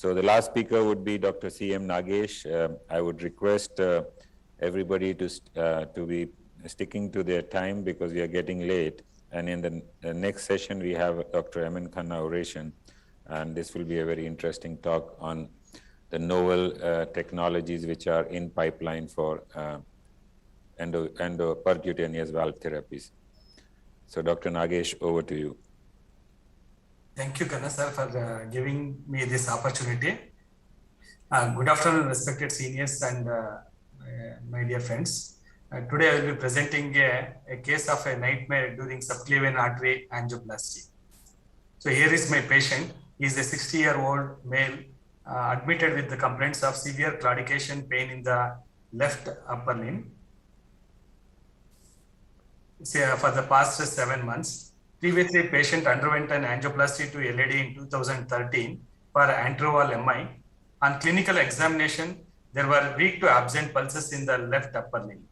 So the last speaker would be Dr. C.M. Nagesh. I would request everybody to be sticking to their time because we are getting late. And in the next session, we have Dr. M.N. Khanna oration. And this will be a very interesting talk on the novel technologies which are in pipeline for endopercutaneous valve therapies. So Dr. Nagesh, over to you. Thank you, Kanna sir, for giving me this opportunity. Good afternoon, respected seniors and my dear friends. Today I will be presenting a case of a nightmare during subclavian artery angioplasty. So here is my patient. He is a 60-year-old male admitted with the complaints of severe claudication pain in the left upper limb for the past 7 months. Previously, patient underwent an angioplasty to LAD in 2013 for anteroval MI. On clinical examination, there were weak to absent pulses in the left upper limb.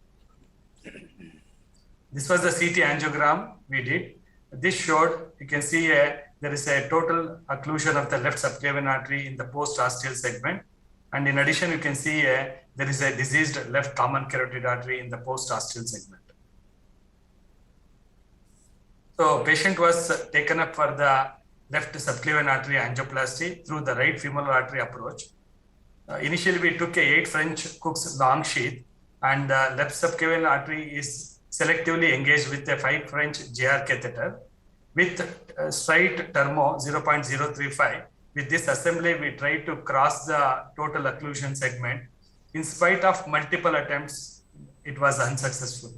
This was the CT angiogram we did. This showed, you can see there is a total occlusion of the left subclavian artery in the post-ostial segment. And in addition, you can see there is a diseased left common carotid artery in the post-ostial segment. So patient was taken up for the left subclavian artery angioplasty through the right femoral artery approach. Initially, we took a 8 French Cook's long sheath, and the left subclavian artery is selectively engaged with a 5 French JR catheter with straight termo 0.035. With this assembly, we tried to cross the total occlusion segment. In spite of multiple attempts, it was unsuccessful.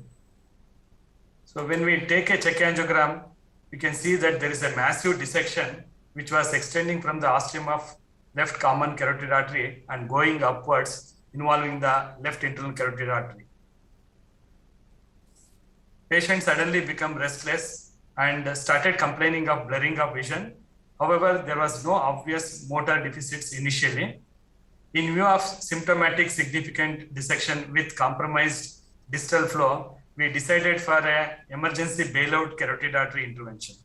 So when we take a check angiogram, you can see that there is a massive dissection which was extending from the ostium of left common carotid artery and going upwards, involving the left internal carotid artery. Patient suddenly became restless and started complaining of blurring of vision. However, there was no obvious motor deficits initially. In view of symptomatic significant dissection with compromised distal flow, we decided for an emergency bailout carotid artery intervention.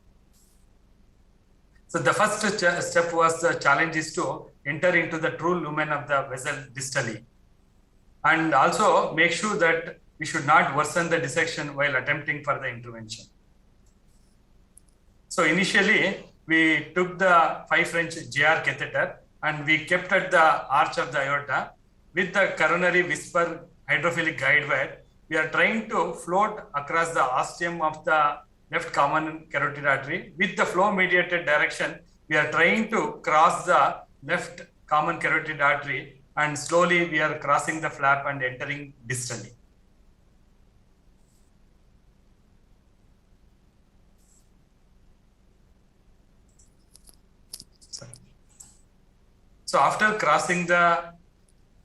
So the first step was the challenge is to enter into the true lumen of the vessel distally, and also make sure that we should not worsen the dissection while attempting for the intervention. So initially, we took the 5 French JR catheter and we kept at the arch of the aorta with the coronary whisper hydrophilic guide wire. We are trying to float across the ostium of the left common carotid artery. With the flow mediated direction, we are trying to cross the left common carotid artery, and slowly we are crossing the flap and entering distally. So after crossing the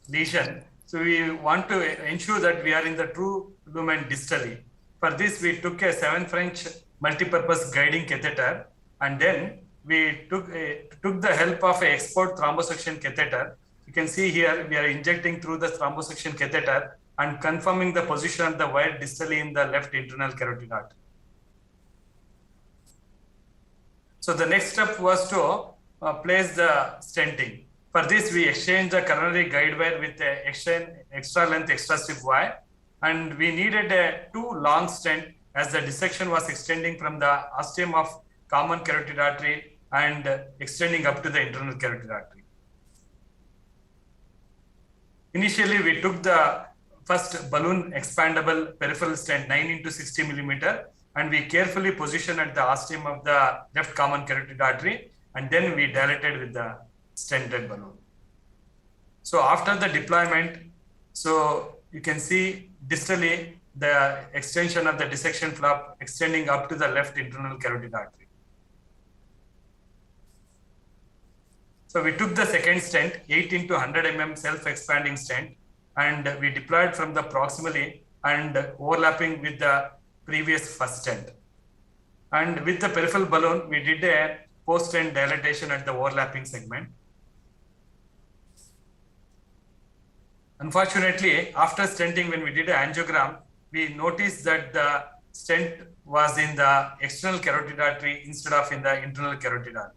lesion, so we want to ensure that we are in the true lumen distally. For this, we took a 7 French multipurpose guiding catheter, and then we took the help of a export thrombosuction catheter. You can see here, we are injecting through the thrombosuction catheter and confirming the position of the wire distally in the left internal carotid artery. So the next step was to place the stenting. For this, we exchanged the coronary guide wire with the extra length extra strip wire, and we needed a 2 long stent as the dissection was extending from the ostium of common carotid artery and extending up to the internal carotid artery. Initially, we took the first balloon expandable peripheral stent 9 into 60 millimeter, and we carefully positioned at the ostium of the left common carotid artery, and then we dilated with the stented balloon. So after the deployment, so you can see distally the extension of the dissection flap extending up to the left internal carotid artery. So we took the second stent, 8 into 100 mm self-expanding stent, and we deployed from the proximally and overlapping with the previous first stent. And with the peripheral balloon, we did a post-stent dilatation at the overlapping segment. Unfortunately, after stenting, when we did an angiogram, we noticed that the stent was in the external carotid artery instead of in the internal carotid artery.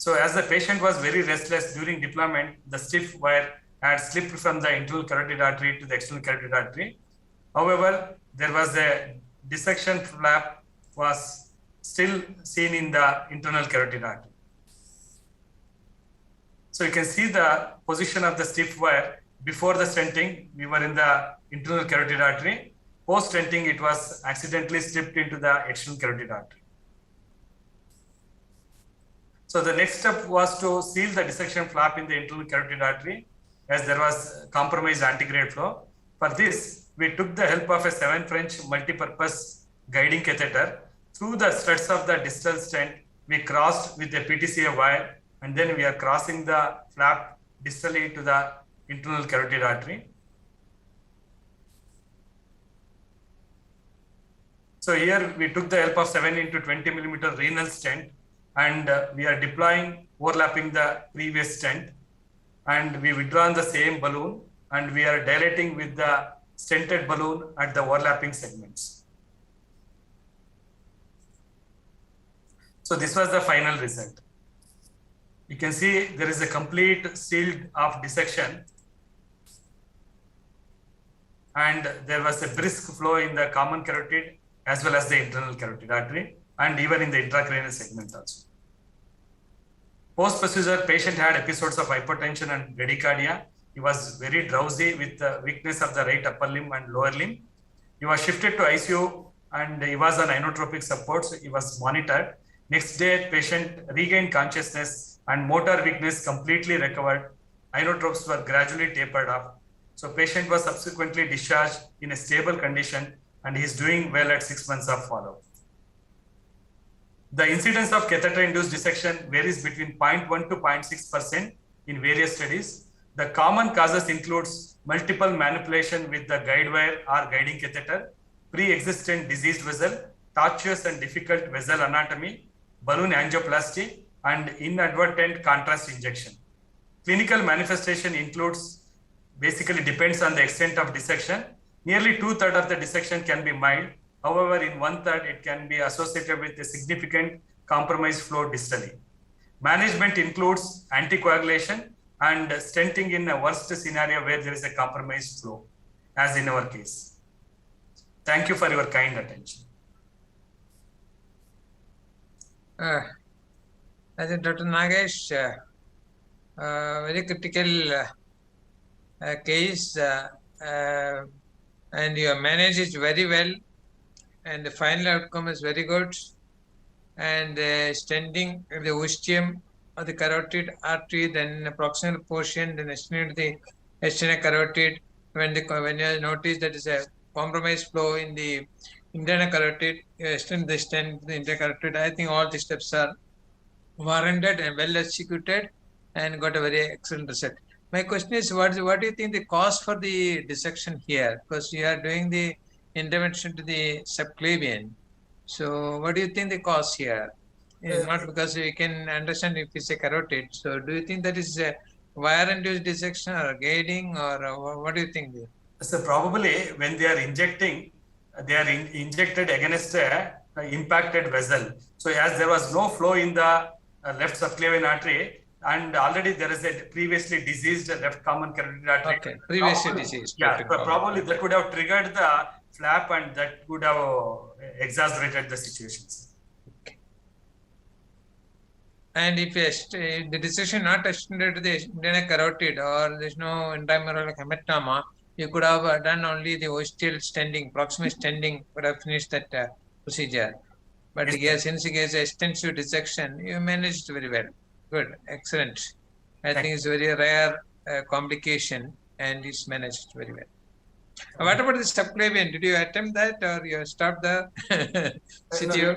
So as the patient was very restless during deployment, the stiff wire had slipped from the internal carotid artery to the external carotid artery. However, there was a dissection flap was still seen in the internal carotid artery. So you can see the position of the stiff wire. Before the stenting, we were in the internal carotid artery. Post stenting, it was accidentally slipped into the external carotid artery. So the next step was to seal the dissection flap in the internal carotid artery, as there was compromised antegrade flow. For this, we took the help of a 7 French multi-purpose guiding catheter. Through the struts of the distal stent, we crossed with a PTCA wire, and then we are crossing the flap distally to the internal carotid artery. So here we took the help of 7 into 20 millimeter renal stent, and we are deploying, overlapping the previous stent, and we withdraw the same balloon, and we are dilating with the stented balloon at the overlapping segments. So this was the final result. You can see there is a complete sealed off dissection, and there was a brisk flow in the common carotid as well as the internal carotid artery, and even in the intracranial segment also. Post-procedure, patient had episodes of hypertension and bradycardia. He was very drowsy with weakness of the right upper limb and lower limb. He was shifted to ICU and he was on inotropic supports. He was monitored. Next day, patient regained consciousness and motor weakness completely recovered. Inotropes were gradually tapered off. So patient was subsequently discharged in a stable condition, and he is doing well at 6 months of follow-up. The incidence of catheter-induced dissection varies between 0.1 to 0.6% in various studies. The common causes includes multiple manipulation with the guide wire or guiding catheter, pre-existent diseased vessel, tortuous and difficult vessel anatomy, balloon angioplasty, and inadvertent contrast injection. Clinical manifestation includes, basically depends on the extent of dissection. Nearly 2/3 of the dissection can be mild. However, in 1/3, it can be associated with a significant compromised flow distally. Management includes anticoagulation and stenting in a worst scenario where there is a compromised flow, as in our case. Thank you for your kind attention. I think Dr. Nagesh, very critical case, and you have managed it very well, and the final outcome is very good. And stenting the ostium of the carotid artery, then the proximal portion, then extending the external carotid. When you notice that is a compromised flow in the internal carotid, you extend the stent to the internal carotid. I think all the steps are warranted and well executed, and got a very excellent result. My question is, what do you think the cost for the dissection here? Because you are doing the intervention to the subclavian. So what do you think the cost here? Not because we can understand if it's a carotid. So do you think that is a wire-induced dissection or guiding, or what do you think? So probably when they are injecting, they are injected against a impacted vessel. So as there was no flow in the left subclavian artery, and already there is a previously diseased left common carotid artery. Okay, previously diseased. Yeah, probably that would have triggered the flap, and that would have exacerbated the situations. Okay. And if the dissection not extended to the internal carotid, or there's no intramural hematoma, you could have done only the ostial stenting, proximal stenting would have finished that procedure. But yes, since it is extensive dissection, you managed very well. Good, excellent. I think it's a very rare complication, and it's managed very well. What about the subclavian? Did you attempt that, or you stopped the CTO?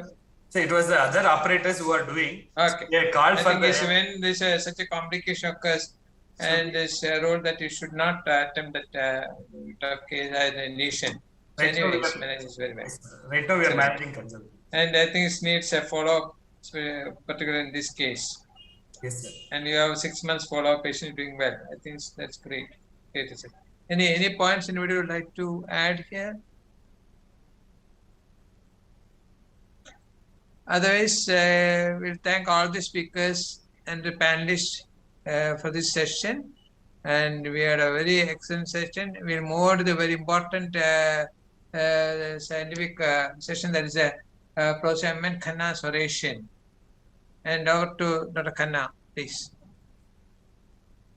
So it was the other operators who are doing. Okay. They called for when this such a complication occurs, and there's a role that you should not attempt that case as a nation. So anyway, it's managed very well. Right now we are managing conservative. And I think it needs a follow-up, particularly in this case. Yes, sir. And you have 6 months follow-up, patient doing well. I think that's great. Great. Any points anybody would like to add here? Otherwise, we'll thank all the speakers and the panelists for this session. And we had a very excellent session. We'll move on to the very important scientific session, that is Professor M. N. Khanna's oration. And over to Dr. Khanna, please.